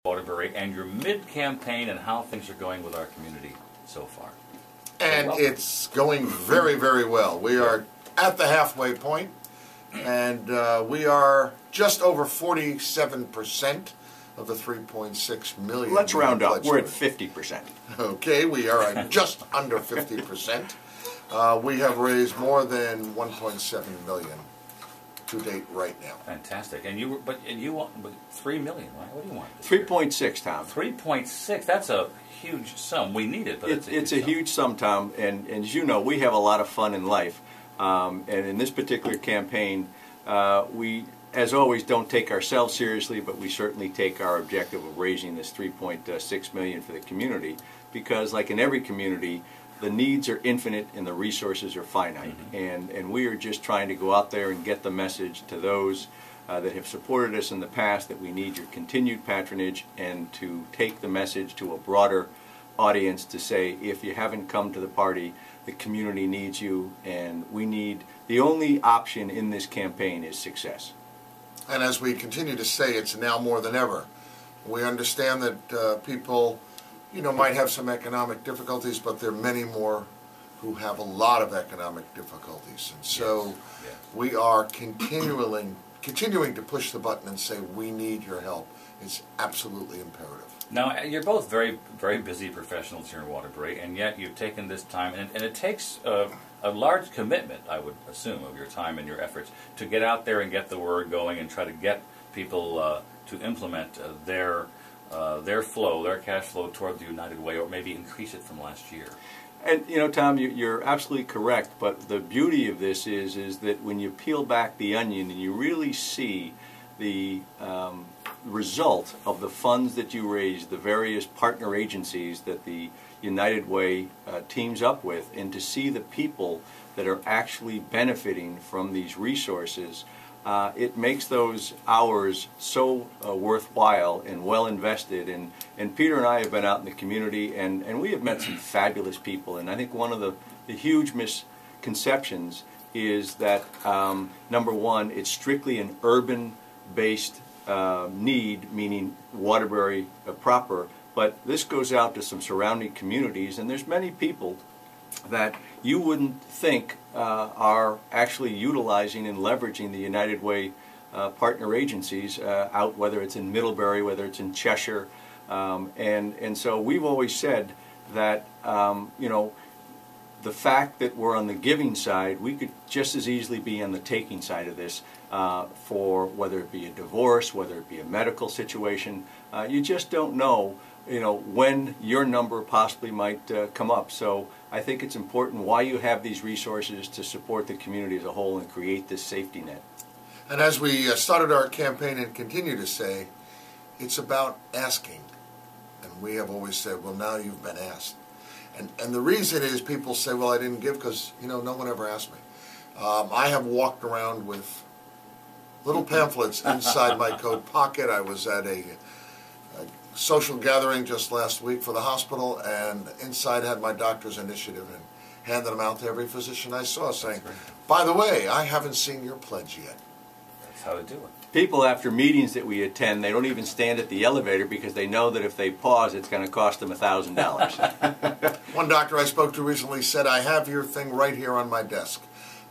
Waterbury and your mid-campaign and how things are going with our community so far. And it's going very, very well. We are at the halfway point, and we are just over 47% of the 3.6 million. Let's round up. We're at 50%. Okay, we are at just under 50%. We have raised more than 1.7 million to date right now. Fantastic. And you want 3 million, right? What do you want? 3.6, Tom. 3.6. That's a huge sum. We need it, but it's a huge sum, Tom. And as you know, we have a lot of fun in life. And in this particular campaign, we, as always, don't take ourselves seriously, but we certainly take our objective of raising this 3.6 million for the community, because like in every community, the needs are infinite and the resources are finite. And we are just trying to go out there and get the message to those that have supported us in the past that we need your continued patronage, and to take the message to a broader audience to say, if you haven't come to the party, the community needs you, and we need, the only option in this campaign is success. And as we continue to say, it's now more than ever. We understand that people, might have some economic difficulties, but there are many more who have a lot of economic difficulties. And so we are continuing to push the button and say, we need your help. It's absolutely imperative. Now, you're both very, very busy professionals here in Waterbury, and yet you've taken this time, and it takes a large commitment, I would assume, of your time and your efforts to get out there and get the word going and try to get people to implement their flow, their cash flow toward the United Way, or maybe increase it from last year. And Tom, you're absolutely correct, but the beauty of this is that when you peel back the onion and you really see the result of the funds that you raise, the various partner agencies that the United Way teams up with, and to see the people that are actually benefiting from these resources, it makes those hours so worthwhile and well invested. And Peter and I have been out in the community, and we have met some fabulous people. And I think one of the huge misconceptions is that, number one, it's strictly an urban-based need, meaning Waterbury proper, but this goes out to some surrounding communities, and there's many people that you wouldn't think are actually utilizing and leveraging the United Way partner agencies out, whether it's in Middlebury, whether it's in Cheshire, and so we've always said that the fact that we're on the giving side, we could just as easily be on the taking side of this, for whether it be a divorce, whether it be a medical situation. You just don't know, when your number possibly might come up. So I think it's important why you have these resources to support the community as a whole and create this safety net. And as we started our campaign and continue to say, it's about asking. And we have always said, well, now you've been asked. And the reason is people say, well, I didn't give because, no one ever asked me. I have walked around with little pamphlets inside my coat pocket. I was at a social gathering just last week for the hospital, and inside had my doctor's initiative and handed them out to every physician I saw, saying, by the way, I haven't seen your pledge yet. That's how to do it. People, after meetings that we attend, they don't even stand at the elevator because they know that if they pause, it's going to cost them $1,000. One doctor I spoke to recently said, I have your thing right here on my desk.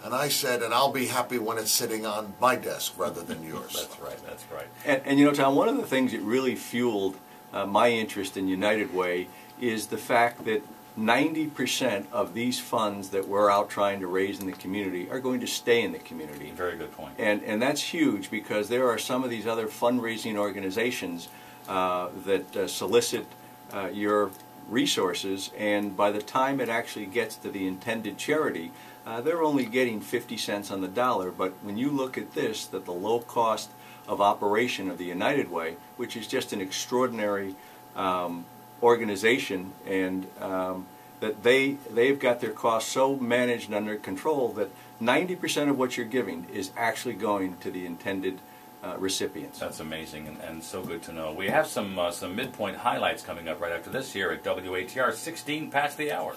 And I said, and I'll be happy when it's sitting on my desk rather than yours. That's right, that's right. And Tom, one of the things that really fueled my interest in United Way is the fact that 90% of these funds that we're out trying to raise in the community are going to stay in the community. Very good point. And that's huge, because there are some of these other fundraising organizations that solicit your resources, and by the time it actually gets to the intended charity, they're only getting 50 cents on the dollar. But when you look at this, that the low cost of operation of the United Way, which is just an extraordinary organization, and that they've got their costs so managed and under control that 90% of what you're giving is actually going to the intended recipients. That's amazing, and so good to know. We have some midpoint highlights coming up right after this here at WATR, 16 past the hour.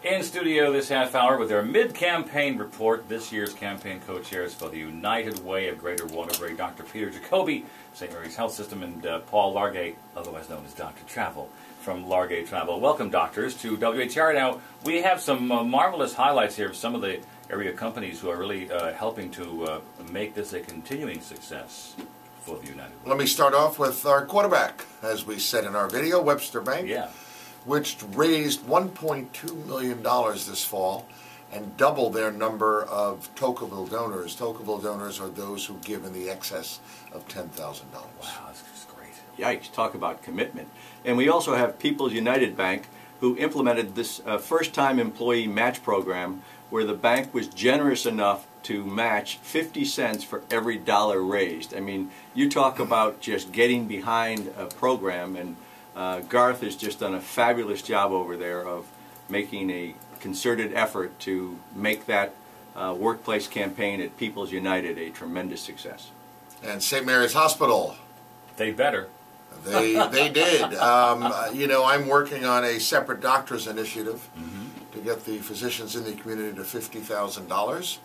In studio this half hour with their mid-campaign report, this year's campaign co-chairs for the United Way of Greater Waterbury, Dr. Peter Jacoby, St. Mary's Health System, and Paul Largay, otherwise known as Dr. Travel, from Largay Travel. Welcome, doctors, to WATR. Now, we have some marvelous highlights here of some of the area companies who are really helping to make this a continuing success for the United Way. Let me start off with our quarterback, as we said in our video, Webster Bank. Yeah. Which raised $1.2 million this fall and doubled their number of Tocqueville donors. Tocqueville donors are those who give in the excess of $10,000. Wow, that's just great. Yikes, talk about commitment. And we also have People's United Bank, who implemented this first-time employee match program where the bank was generous enough to match 50 cents for every dollar raised. I mean, you talk about just getting behind a program, and Garth has just done a fabulous job over there of making a concerted effort to make that workplace campaign at People's United a tremendous success. And St. Mary's Hospital. They better. They did. You know, I'm working on a separate doctors initiative to get the physicians in the community to $50,000.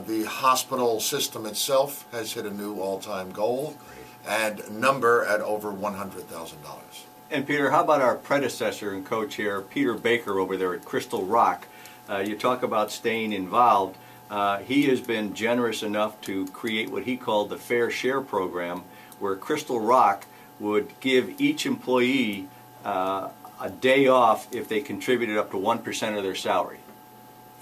The hospital system itself has hit a new all-time goal and number at over $100,000. And Peter, how about our predecessor and co-chair, Peter Baker, over there at Crystal Rock? You talk about staying involved. He has been generous enough to create what he called the Fair Share program, where Crystal Rock would give each employee a day off if they contributed up to 1% of their salary.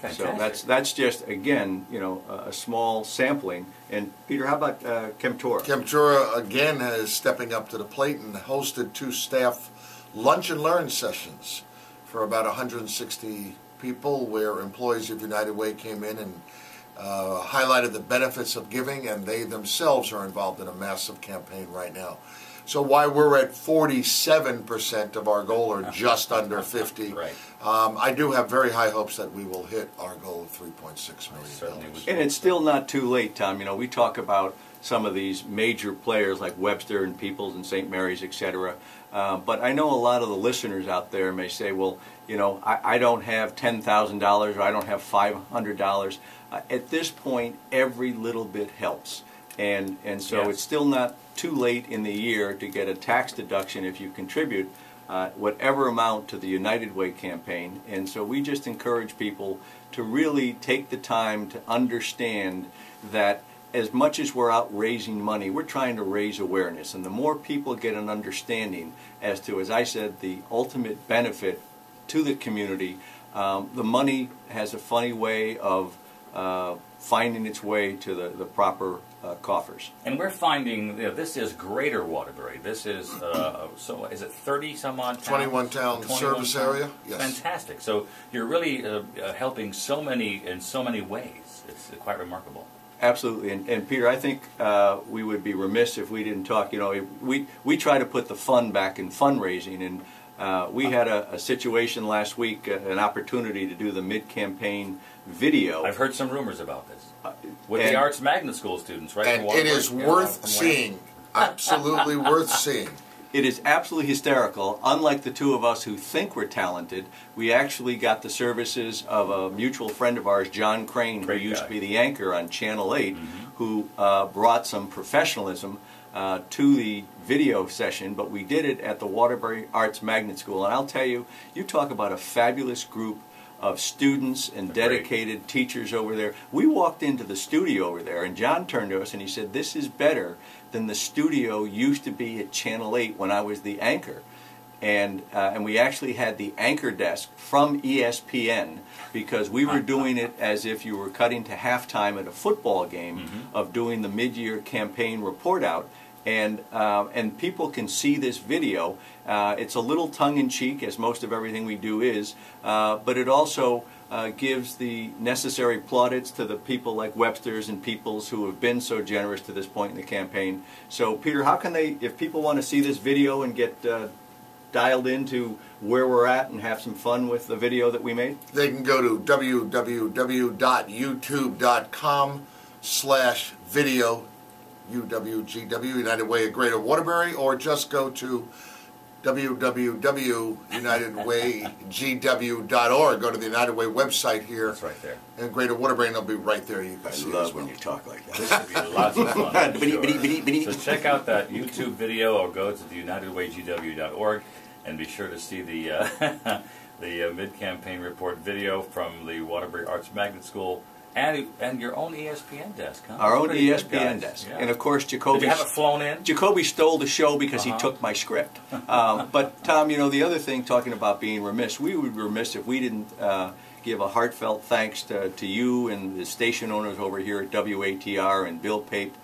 Fantastic. So that's just, again, you know, a small sampling. And Peter, how about Chemtura? Chemtura again is stepping up to the plate and hosted 2 staff lunch and learn sessions for about 160 people, where employees of United Way came in and highlighted the benefits of giving, and they themselves are involved in a massive campaign right now. So while we're at 47% of our goal, or just under 50, Right. I do have very high hopes that we will hit our goal of $3.6 million. And it's still not too late, Tom. You know, we talk about some of these major players like Webster and Peoples and St. Mary's, etc. But I know a lot of the listeners out there may say, well, you know, I don't have $10,000 or I don't have $500. At this point, every little bit helps. And so Yes. It's still not too late in the year to get a tax deduction if you contribute whatever amount to the United Way campaign. And so we just encourage people to really take the time to understand that as much as we're out raising money, we're trying to raise awareness. And the more people get an understanding as to, as I said, the ultimate benefit to the community, the money has a funny way of finding its way to the proper coffers. And we're finding, you know, this is Greater Waterbury. This is, so is it 30 some odd towns? 21 town service area? Yes. Fantastic. So you're really helping so many in so many ways. It's quite remarkable. Absolutely, and Peter, I think we would be remiss if we didn't talk. You know, we try to put the fun back in fundraising, and we had a situation last week, an opportunity to do the mid-campaign video. I've heard some rumors about this. With the Arts Magnet School students, right? And it is worth seeing. Absolutely worth seeing. It is absolutely hysterical. Unlike the two of us who think we're talented, we actually got the services of a mutual friend of ours, John Crane, who used to be the anchor on Channel 8, who brought some professionalism to the video session, but we did it at the Waterbury Arts Magnet School. And I'll tell you, you talk about a fabulous group of students and dedicated teachers over there. We walked into the studio over there, and John turned to us and he said, "This is better than the studio used to be at Channel 8 when I was the anchor." And we actually had the anchor desk from ESPN, because we were doing it as if you were cutting to halftime at a football game of doing the mid-year campaign report out. And people can see this video. It's a little tongue-in-cheek, as most of everything we do is, but it also gives the necessary plaudits to the people like Webster's and Peoples who have been so generous to this point in the campaign. So, Peter, how can they, if people want to see this video and get dialed into where we're at and have some fun with the video that we made? They can go to www.youtube.com/video UWGW, United Way of Greater Waterbury, or just go to www.unitedwaygw.org. Go to the United Way website here. It's right there. In Greater Waterbury, and it'll be right there. You can I see love as well. when you talk like that. This would be lots of fun. I'm sure. So check out that YouTube video or go to the UnitedWayGW.org and be sure to see the the mid-campaign report video from the Waterbury Arts Magnet School and your own ESPN desk. Huh? Our own Pretty good, ESPN guys. desk. Yeah. And of course, Did Jacoby. you have it flown in? Jacoby stole the show because he took my script. But Tom, you know, the other thing, talking about being remiss, we would be remiss if we didn't give a heartfelt thanks to you and the station owners over here at WATR and Bill Pape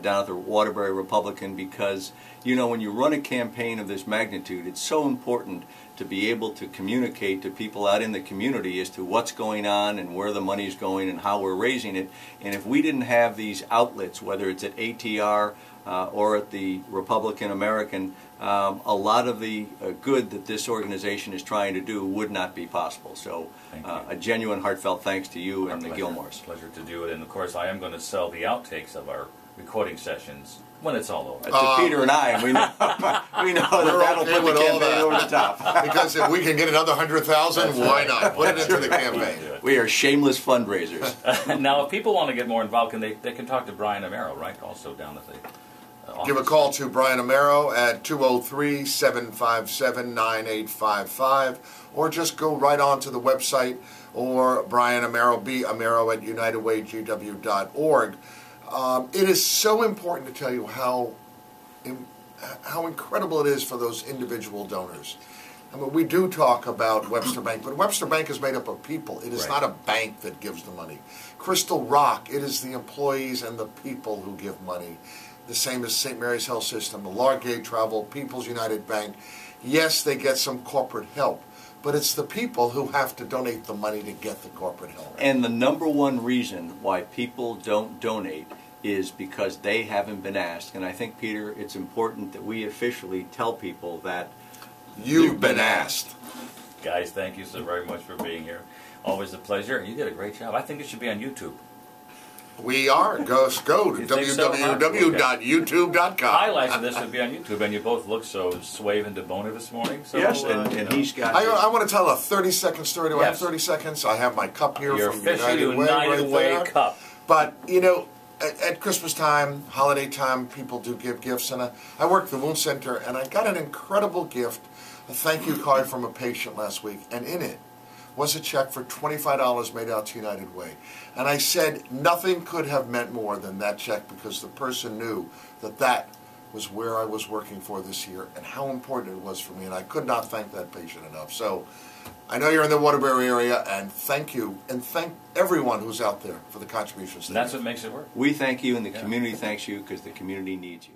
down at the Waterbury Republican, because, you know, when you run a campaign of this magnitude, it's so important to be able to communicate to people out in the community as to what's going on and where the money's going and how we're raising it. And if we didn't have these outlets, whether it's at ATR or at the Republican American, a lot of the good that this organization is trying to do would not be possible. So a genuine heartfelt thanks to you and the Gilmores. Pleasure to do it. And of course, I am going to sell the outtakes of our recording sessions when it's all over. To Peter and I, and we know that'll okay put the campaign over the top. Because if we can get another 100,000, why not? Put it into the campaign. We are shameless fundraisers. Now, if people want to get more involved, they can talk to Brian Amaro, right? Also down at the office. Give a call to Brian Amaro at 203-757-9855, or just go right on to the website, or Brian Amaro, Amaro at UnitedWayGW.org. It is so important to tell you how incredible it is for those individual donors. I mean, we do talk about Webster Bank, but Webster Bank is made up of people. It is not a bank that gives the money. Crystal Rock, it is the employees and the people who give money. The same as St. Mary's Health System, the Largate Travel, People's United Bank. Yes, they get some corporate help, but it's the people who have to donate the money to get the corporate help. And the number one reason why people don't donate is because they haven't been asked. And I think, Peter, it's important that we officially tell people that you've been asked. Guys, thank you so very much for being here. Always a pleasure. You did a great job. I think it should be on YouTube. We are. Go to www.youtube.com. Highlights of this would be on YouTube, and you both look so suave and debonair this morning. So, yes, and he's got... I want to tell a 30-second story. Do I have 30 seconds? I have my cup here your from United Way right cup. But, you know, at Christmas time, holiday time, people do give gifts. And I work at the Wound Center, and I got an incredible gift, a thank you card from a patient last week. And in it was a check for $25 made out to United Way. And I said nothing could have meant more than that check, because the person knew that that was where I was working for this year and how important it was for me. And I could not thank that patient enough. So I know you're in the Waterbury area, and thank you, and thank everyone who's out there for the contributions. And that's what makes it work. We thank you, and the community thanks you, because the community needs you.